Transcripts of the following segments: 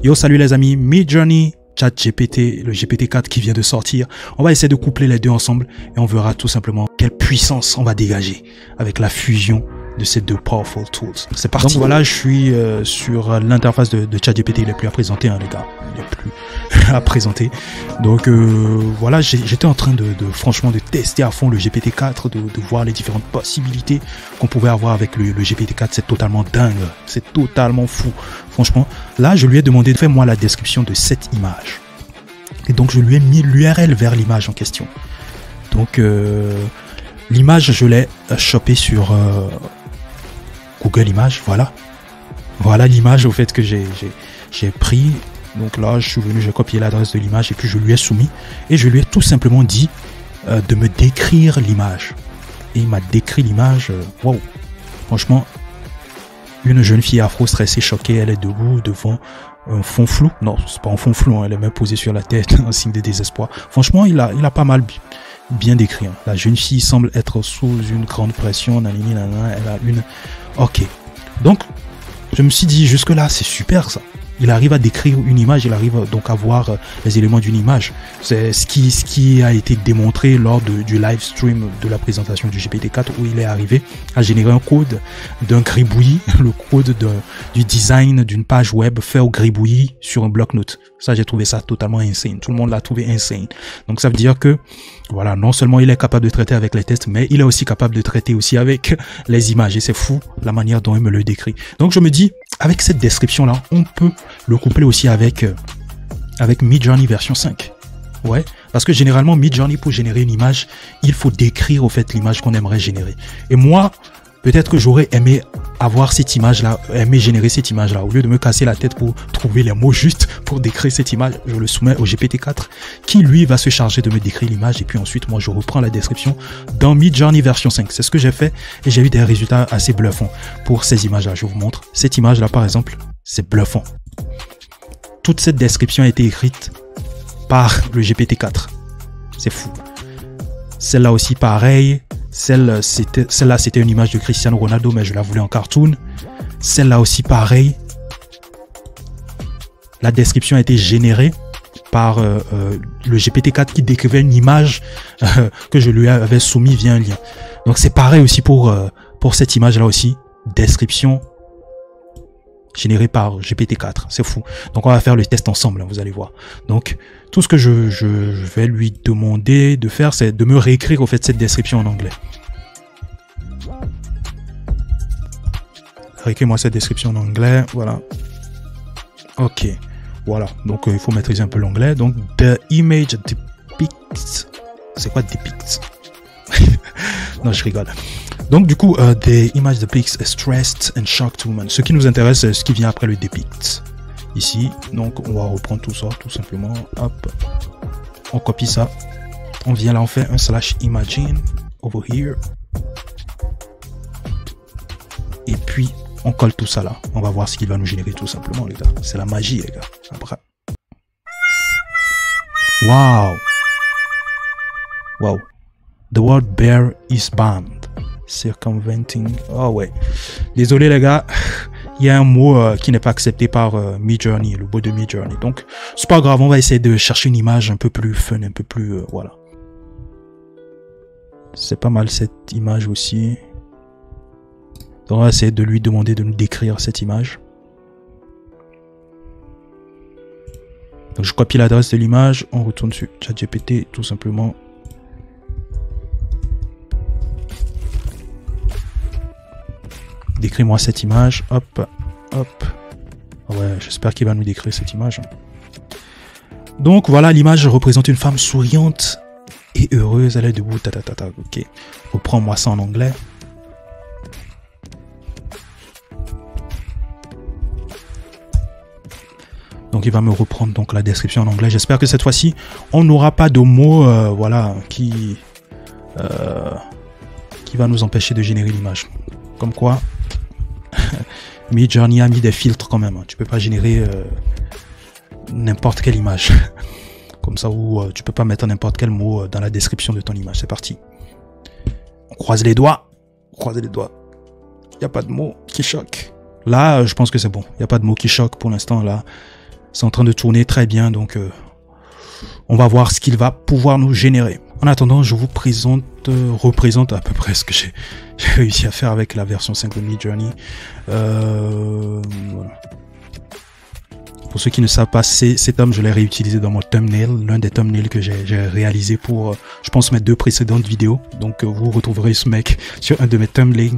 Yo, salut les amis, Midjourney, ChatGPT, le GPT-4 qui vient de sortir. On va essayer de coupler les deux ensemble et on verra tout simplement quelle puissance on va dégager avec la fusion de ces deux powerful tools. C'est parti. Donc voilà, je suis sur l'interface de ChatGPT. Il est plus à présenter, hein, les gars. Il est plus à présenter. Donc voilà, j'étais en train de franchement de tester à fond le GPT-4, de voir les différentes possibilités qu'on pouvait avoir avec le GPT-4. C'est totalement dingue. C'est totalement fou. Franchement, là, je lui ai demandé de faire moi la description de cette image. Et donc, je lui ai mis l'URL vers l'image en question. Donc, l'image, je l'ai chopée sur Google Images, voilà. Voilà l'image au fait que j'ai pris. Donc là, je suis venu, j'ai copié l'adresse de l'image et puis je lui ai soumis. Et je lui ai tout simplement dit de me décrire l'image. Et il m'a décrit l'image. Wow. Franchement, une jeune fille afro-stressée, choquée, elle est debout devant un fond flou. Non, c'est pas un fond flou, hein, elle est même posée sur la tête, un signe de désespoir. Franchement, il a pas mal bien décrit. Hein. La jeune fille semble être sous une grande pression. Elle a une... Ok. Donc, je me suis dit, jusque-là, c'est super ça. Il arrive à décrire une image, il arrive donc à voir les éléments d'une image. C'est ce qui a été démontré lors du live stream de la présentation du GPT-4 où il est arrivé à générer un code d'un gribouillis, le code du design d'une page web fait au gribouillis sur un bloc-notes. Ça, j'ai trouvé ça totalement insane. Tout le monde l'a trouvé insane. Donc, ça veut dire que, voilà, non seulement il est capable de traiter avec les tests, mais il est aussi capable de traiter aussi avec les images. Et c'est fou la manière dont il me le décrit. Donc, je me dis, avec cette description-là, on peut le coupler aussi avec Midjourney version 5. Ouais, parce que généralement, Midjourney, pour générer une image, il faut décrire au fait l'image qu'on aimerait générer. Et moi, peut-être que j'aurais aimé avoir cette image-là, aimé générer cette image-là. Au lieu de me casser la tête pour trouver les mots justes pour décrire cette image, je le soumets au GPT-4 qui, lui, va se charger de me décrire l'image. Et puis ensuite, moi, je reprends la description dans Midjourney version 5. C'est ce que j'ai fait et j'ai eu des résultats assez bluffants pour ces images-là. Je vous montre. Cette image-là, par exemple, c'est bluffant. Toute cette description a été écrite par le GPT-4. C'est fou. Celle-là aussi, pareil. Celle-là, c'était une image de Cristiano Ronaldo, mais je la voulais en cartoon. Celle-là aussi, pareil. La description a été générée par le GPT-4 qui décrivait une image que je lui avais soumis via un lien. Donc, c'est pareil aussi pour cette image-là aussi. Description générée par GPT-4. C'est fou. Donc, on va faire le test ensemble, hein, vous allez voir. Donc, tout ce que je vais lui demander de faire, c'est de me réécrire au fait cette description en anglais. Réécris-moi cette description en anglais. Voilà. Ok. Voilà. Donc, il faut maîtriser un peu l'anglais. Donc, the image depicts. C'est quoi depicts? Non, je rigole. Donc, du coup, the image depicts a stressed and shocked woman. Ce qui nous intéresse, c'est ce qui vient après le depict. Ici, donc on va reprendre tout ça, tout simplement. Hop, on copie ça. On vient là, on fait un /imagine over here. Et puis, on colle tout ça là. On va voir ce qu'il va nous générer tout simplement, les gars. C'est la magie, les gars. Après. Wow. Wow. The word bear is banned. Circumventing. Oh ouais. Désolé, les gars. Il y a un mot qui n'est pas accepté par Midjourney, le bot de Midjourney. Donc, c'est pas grave, on va essayer de chercher une image un peu plus fun, un peu plus... voilà. C'est pas mal cette image aussi. Donc, on va essayer de lui demander de nous décrire cette image. Donc, je copie l'adresse de l'image, on retourne sur ChatGPT, tout simplement. Décris-moi cette image. Hop, hop. Ouais, j'espère qu'il va nous décrire cette image. Donc voilà, l'image représente une femme souriante et heureuse. Elle est debout. Ok. Reprends-moi ça en anglais. Donc il va me reprendre donc la description en anglais. J'espère que cette fois-ci, on n'aura pas de mots, voilà, qui va nous empêcher de générer l'image. Comme quoi. Midjourney a mis des filtres quand même. Tu peux pas générer n'importe quelle image. Comme ça, ou tu peux pas mettre n'importe quel mot dans la description de ton image. C'est parti. On croise les doigts. Croisez les doigts. Il n'y a pas de mots qui choquent. Là, je pense que c'est bon. Il n'y a pas de mots qui choquent pour l'instant. Là, C'est en train de tourner très bien, donc on va voir ce qu'il va pouvoir nous générer. En attendant, je vous représente à peu près ce que j'ai réussi à faire avec la version 5 de Midjourney. Voilà. Pour ceux qui ne savent pas, cet homme, je l'ai réutilisé dans mon thumbnail, l'un des thumbnails que j'ai réalisé pour, je pense, mes 2 précédentes vidéos. Donc, vous retrouverez ce mec sur un de mes thumbnails,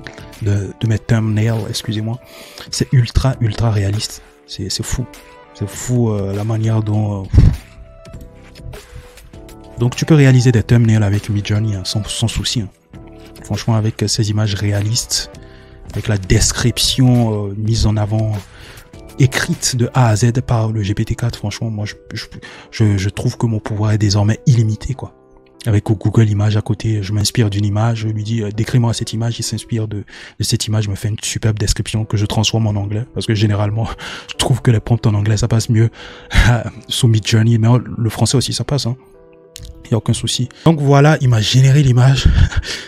excusez-moi. C'est ultra réaliste. C'est fou. C'est fou la manière dont... Donc, tu peux réaliser des thumbnails avec Midjourney, hein, sans souci. Hein. Franchement, avec ces images réalistes, avec la description mise en avant, écrite de A à Z par le GPT-4, franchement, moi, je trouve que mon pouvoir est désormais illimité, quoi. Avec Google Images à côté, je m'inspire d'une image, je lui dis décris-moi cette image, il s'inspire de cette image, me fait une superbe description que je transforme en anglais, parce que généralement, je trouve que les prompts en anglais, ça passe mieux sous Midjourney, mais le français aussi, ça passe, hein. Il n'y a aucun souci. Donc voilà, il m'a généré l'image.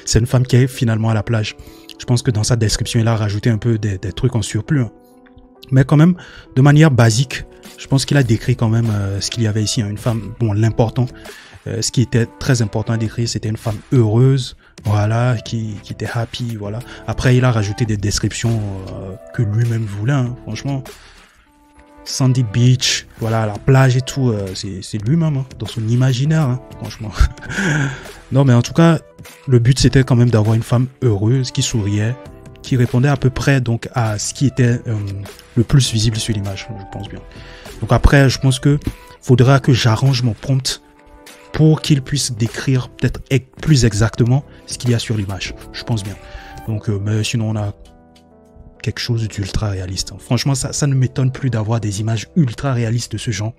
C'est une femme qui est finalement à la plage. Je pense que dans sa description, il a rajouté un peu des trucs en surplus, hein. Mais quand même, de manière basique, je pense qu'il a décrit quand même ce qu'il y avait ici, hein, une femme, bon, l'important, ce qui était très important à décrire, c'était une femme heureuse, voilà, qui était happy, voilà. Après, il a rajouté des descriptions que lui-même voulait, hein, franchement. Sandy Beach, voilà, la plage et tout, c'est lui-même, hein, dans son imaginaire, hein, franchement. Non, mais en tout cas, le but, c'était quand même d'avoir une femme heureuse, qui souriait, qui répondait à peu près donc à ce qui était le plus visible sur l'image, je pense bien. Donc après, je pense que faudra que j'arrange mon prompt pour qu'il puisse décrire peut-être plus exactement ce qu'il y a sur l'image, je pense bien. Donc, mais sinon, on a quelque chose d'ultra réaliste. Franchement, ça ne m'étonne plus d'avoir des images ultra réalistes de ce genre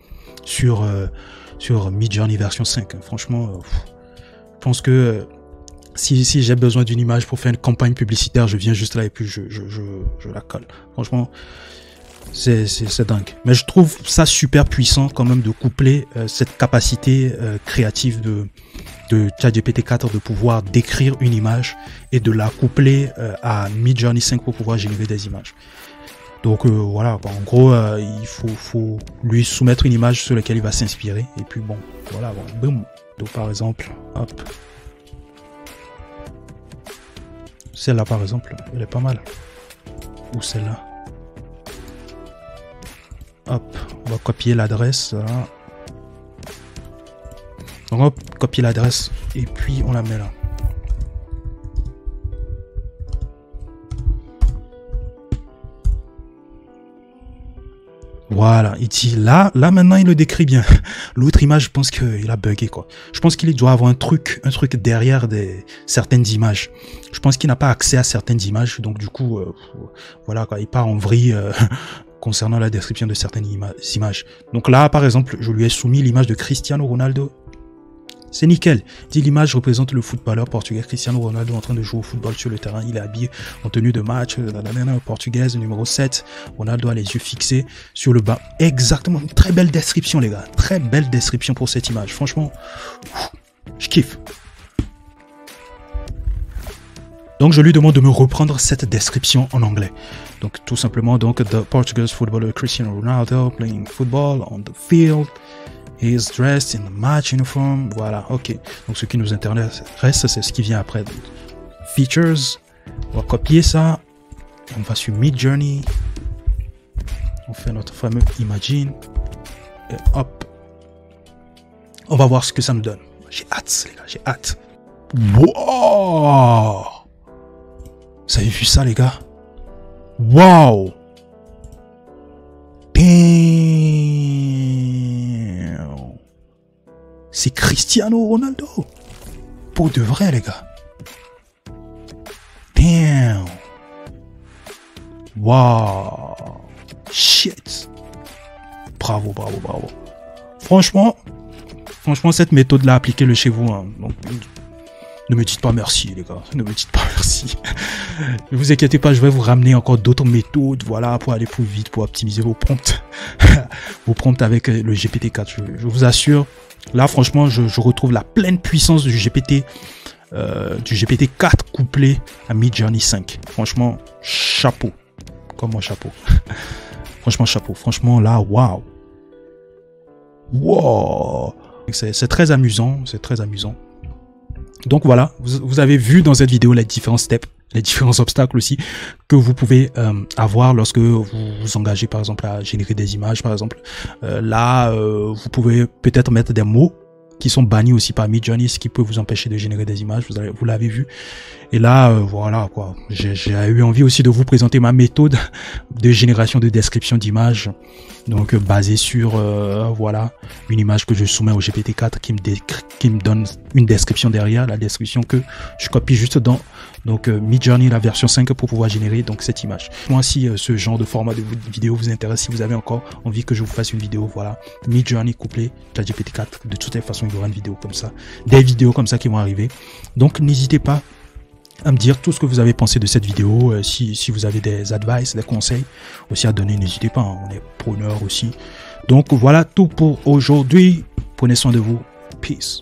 sur Midjourney version 5. Franchement, je pense que si j'ai besoin d'une image pour faire une campagne publicitaire, je viens juste là et puis je la colle. Franchement, c'est dingue. Mais je trouve ça super puissant quand même de coupler cette capacité créative de ChatGPT 4 de pouvoir décrire une image et de la coupler à Midjourney 5 pour pouvoir générer des images. Donc voilà, en gros, il faut lui soumettre une image sur laquelle il va s'inspirer. Et puis bon, voilà, bon, boum. Donc par exemple, hop. Celle-là par exemple, elle est pas mal. Ou celle-là. Hop, on va copier l'adresse. Donc on va copier l'adresse et puis on la met là. Voilà, il dit là maintenant il le décrit bien. L'autre image, je pense qu'il a bugué quoi. Je pense qu'il doit avoir un truc derrière certaines images. Je pense qu'il n'a pas accès à certaines images, donc du coup, voilà quoi, il part en vrille concernant la description de certaines images. Donc là, par exemple, je lui ai soumis l'image de Cristiano Ronaldo. C'est nickel. Dit l'image représente le footballeur portugais Cristiano Ronaldo en train de jouer au football sur le terrain. Il est habillé en tenue de match, portugaise, numéro 7. Ronaldo a les yeux fixés sur le bas. Exactement. Une très belle description, les gars. Très belle description pour cette image. Franchement, je kiffe. Donc, je lui demande de me reprendre cette description en anglais. Donc, tout simplement, donc, the Portuguese footballer Cristiano Ronaldo playing football on the field. He is dressed in a match uniform. Voilà, ok. Donc, ce qui nous intéresse, c'est ce qui vient après. Donc, features. On va copier ça. On va sur Midjourney. On fait notre fameux Imagine. Et hop. On va voir ce que ça nous donne. J'ai hâte, les gars. J'ai hâte. Wow! Vous avez vu ça, les gars? Wow! C'est Cristiano Ronaldo. Pour de vrai, les gars. Damn. Wow. Shit. Bravo, bravo, bravo. Franchement, cette méthode-là, appliquez-le chez vous. Hein. Donc, ne me dites pas merci, les gars. Ne me dites pas merci. Ne vous inquiétez pas, je vais vous ramener encore d'autres méthodes, voilà, pour aller plus vite, pour optimiser vos prompts. Vos prompts avec le GPT-4. Je vous assure. Là, franchement, je retrouve la pleine puissance du GPT-4 couplé à Midjourney 5. Franchement, chapeau. Comme moi, chapeau. Franchement, chapeau. Franchement, là, waouh. Wow! C'est très amusant, c'est très amusant. Donc voilà, vous avez vu dans cette vidéo les différents steps, les différents obstacles aussi que vous pouvez avoir lorsque vous vous engagez par exemple à générer des images par exemple. Là, vous pouvez peut-être mettre des mots qui sont bannis aussi par Midjourney, ce qui peut vous empêcher de générer des images, vous l'avez vu. Et là, voilà quoi, j'ai eu envie aussi de vous présenter ma méthode de génération de description d'images, donc basée sur voilà, une image que je soumets au GPT-4 qui me donne une description derrière, la description que je copie juste dans donc Midjourney, la version 5 pour pouvoir générer donc cette image. Moi, si ce genre de format de vidéo vous intéresse, si vous avez encore envie que je vous fasse une vidéo, voilà, Midjourney couplé ChatGPT-4, de toutes les façons il y aura une vidéo comme ça, des vidéos comme ça qui vont arriver. Donc n'hésitez pas à me dire tout ce que vous avez pensé de cette vidéo, si vous avez des advice, des conseils aussi à donner, n'hésitez pas, hein, on est preneurs aussi. Donc voilà tout pour aujourd'hui, prenez soin de vous, peace.